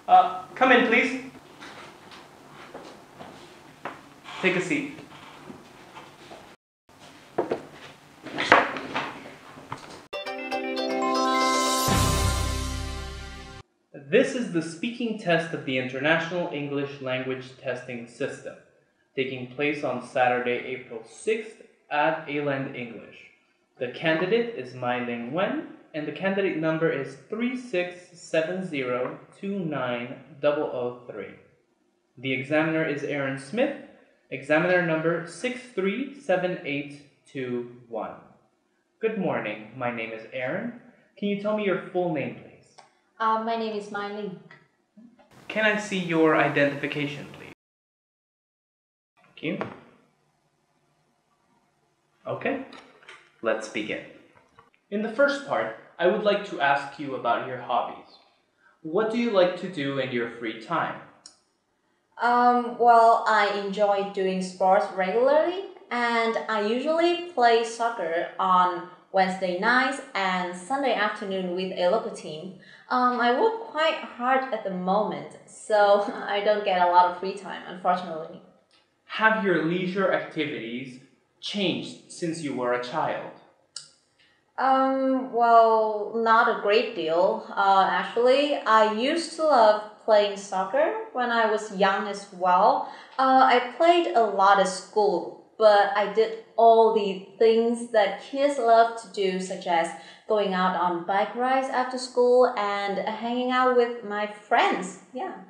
Come in, please. Take a seat. This is the speaking test of the International English Language Testing System, taking place on Saturday, April 6th at Aland English. The candidate is Mai Ling Wen, and the candidate number is 3670290003. The examiner is Aaron Smith, examiner number 637821. Good morning, my name is Aaron. Can you tell me your full name, please? My name is Mai Ling. Can I see your identification, please? Thank you. Okay, let's begin. In the first part, I would like to ask you about your hobbies. What do you like to do in your free time? Well, I enjoy doing sports regularly, and I usually play soccer on Wednesday nights and Sunday afternoon with a local team. I work quite hard at the moment, so I don't get a lot of free time, unfortunately. Have your leisure activities changed since you were a child? Well, not a great deal. Actually, I used to love playing soccer when I was young as well. I played a lot at school, but I did all the things that kids love to do, such as going out on bike rides after school and hanging out with my friends. Yeah.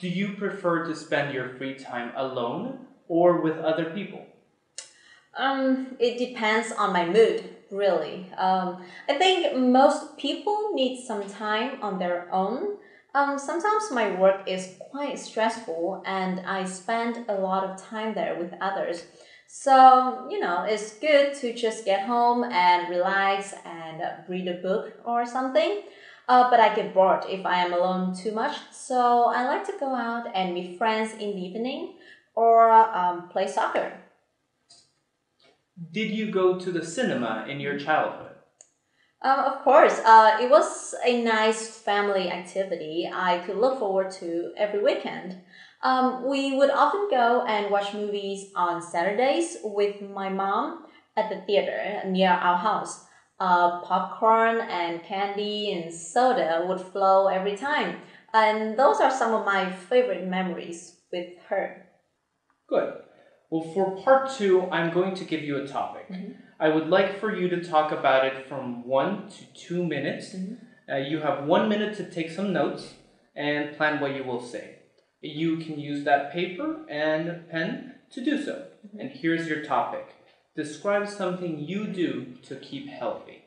Do you prefer to spend your free time alone or with other people? It depends on my mood, really. I think most people need some time on their own. Sometimes my work is quite stressful and I spend a lot of time there with others. So, it's good to just get home and relax and read a book or something. But I get bored if I am alone too much. So I like to go out and meet friends in the evening or play soccer. Did you go to the cinema in your childhood? Of course, it was a nice family activity I could look forward to every weekend. We would often go and watch movies on Saturdays with my mom at the theater near our house. Popcorn and candy and soda would flow every time, and those are some of my favorite memories with her. Good. Well, for part 2, I'm going to give you a topic. I would like for you to talk about it from 1 to 2 minutes. You have 1 minute to take some notes and plan what you will say. You can use that paper and pen to do so. And here's your topic. Describe something you do to keep healthy.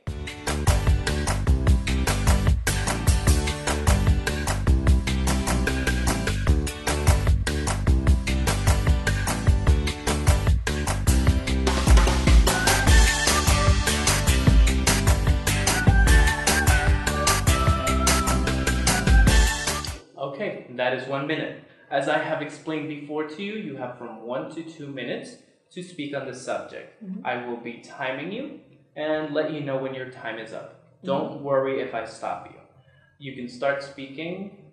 Okay, that is 1 minute. As I have explained before to you, you have from 1 to 2 minutes to speak on the subject. I will be timing you and let you know when your time is up. Don't worry if I stop you. You can start speaking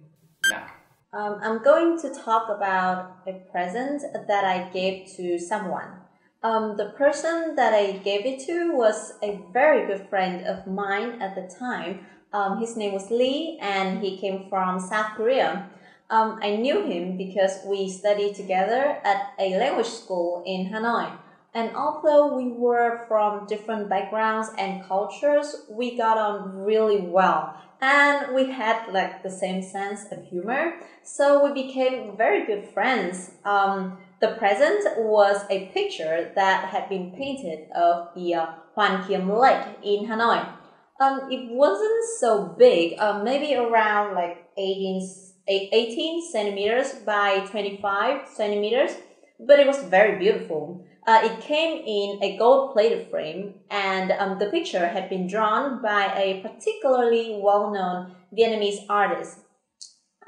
now. I'm going to talk about a present that I gave to someone. The person that I gave it to was a very good friend of mine at the time. His name was Lee, and he came from South Korea. I knew him because we studied together at a language school in Hanoi. And although we were from different backgrounds and cultures, we got on really well. And we had the same sense of humor, so we became very good friends. The present was a picture that had been painted of the Hoàn Kiếm Lake in Hanoi. It wasn't so big, maybe around 18 centimeters by 25 centimeters, but it was very beautiful. It came in a gold-plated frame, and the picture had been drawn by a particularly well-known Vietnamese artist.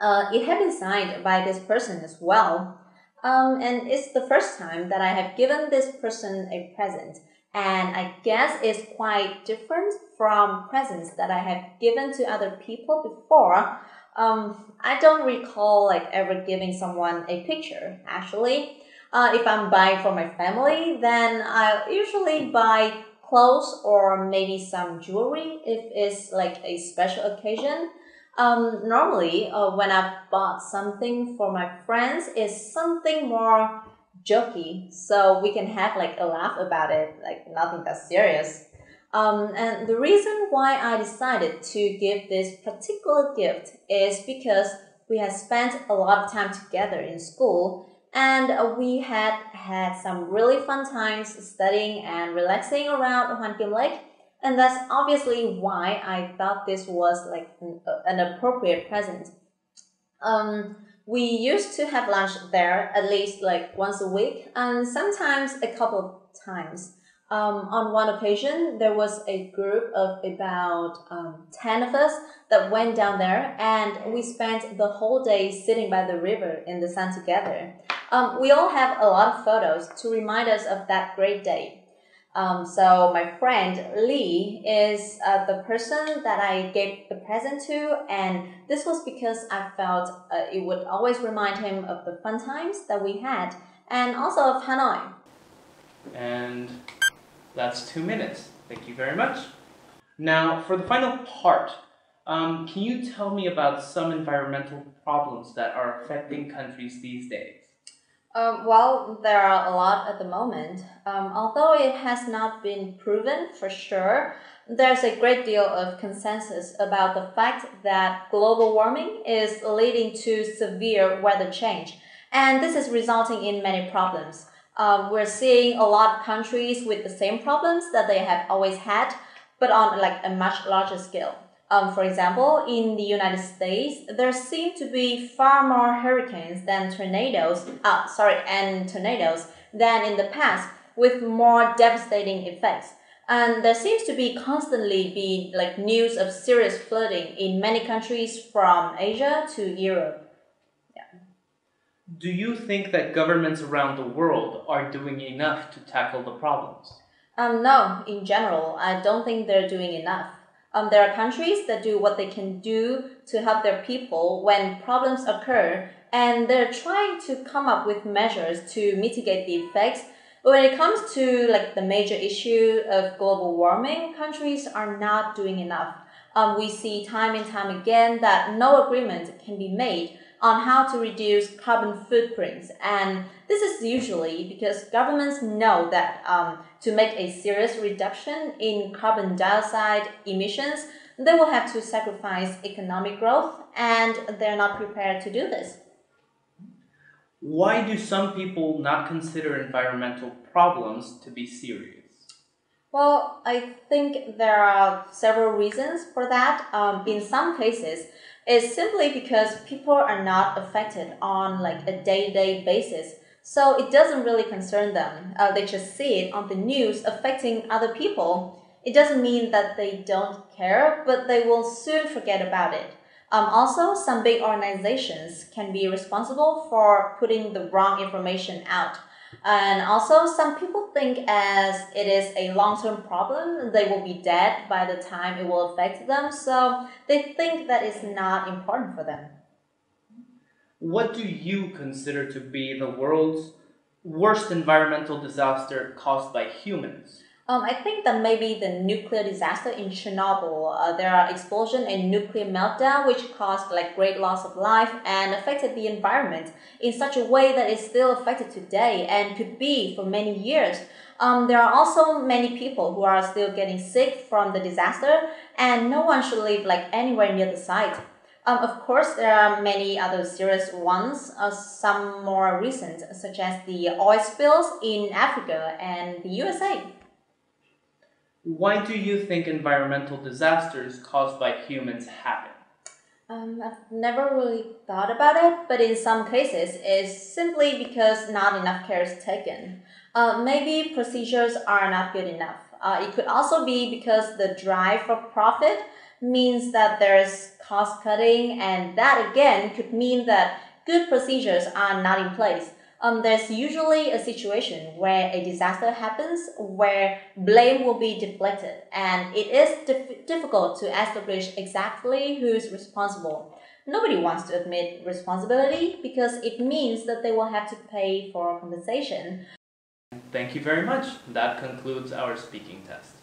It had been signed by this person as well. And it's the first time that I have given this person a present. And I guess it's quite different from presents that I have given to other people before. I don't recall like ever giving someone a picture. Actually, if I'm buying for my family, then I usually buy clothes or maybe some jewelry if it's like a special occasion. Normally, when I've bought something for my friends, it's something more jokey, so we can have like a laugh about it, like nothing that serious. And the reason why I decided to give this particular gift is because we had spent a lot of time together in school, and we had some really fun times studying and relaxing around Hoàn Kiếm Lake. And that's obviously why I thought this was like an appropriate present. We used to have lunch there at least like once a week and sometimes a couple of times. On one occasion, there was a group of about 10 of us that went down there and we spent the whole day sitting by the river in the sun together. We all have a lot of photos to remind us of that great day. So my friend Lee is the person that I gave the present to, and this was because I felt it would always remind him of the fun times that we had, and also of Hanoi. And that's 2 minutes. Thank you very much. Now, for the final part, can you tell me about some environmental problems that are affecting countries these days? Well, there are a lot at the moment. Although it has not been proven for sure, there's a great deal of consensus about the fact that global warming is leading to severe weather change, and this is resulting in many problems. We're seeing a lot of countries with the same problems that they have always had, but on like a much larger scale. For example, in the United States, there seem to be far more hurricanes than tornadoes, and tornadoes than in the past, with more devastating effects. And there seems to be constantly be like news of serious flooding in many countries from Asia to Europe. Yeah. Do you think that governments around the world are doing enough to tackle the problems? No, in general, I don't think they're doing enough. There are countries that do what they can do to help their people when problems occur, and they're trying to come up with measures to mitigate the effects. But when it comes to like the major issue of global warming, countries are not doing enough. We see time and time again that no agreement can be made on how to reduce carbon footprints. And this is usually because governments know that to make a serious reduction in carbon dioxide emissions, they will have to sacrifice economic growth, and they're not prepared to do this. Why do some people not consider environmental problems to be serious? Well, I think there are several reasons for that. In some cases, it's simply because people are not affected on like a day-to-day basis. So it doesn't really concern them. They just see it on the news affecting other people. It doesn't mean that they don't care, but they will soon forget about it. Also, some big organizations can be responsible for putting the wrong information out. And also, some people think as it is a long-term problem, they will be dead by the time it will affect them. So they think that it's not important for them. What do you consider to be the world's worst environmental disaster caused by humans? I think that maybe the nuclear disaster in Chernobyl, there are explosion and nuclear meltdown which caused like great loss of life and affected the environment in such a way that it's still affected today and could be for many years. There are also many people who are still getting sick from the disaster, and no one should live like anywhere near the site. Of course, there are many other serious ones, some more recent, such as the oil spills in Africa and the USA. Why do you think environmental disasters caused by humans happen? I've never really thought about it, but in some cases, it's simply because not enough care is taken. Maybe procedures are not good enough. It could also be because the drive for profit means that there's cost cutting, and that again could mean that good procedures are not in place. there's usually a situation where a disaster happens where blame will be deflected, and it is difficult to establish exactly who's responsible. Nobody wants to admit responsibility because it means that they will have to pay for compensation. Thank you very much. That concludes our speaking test.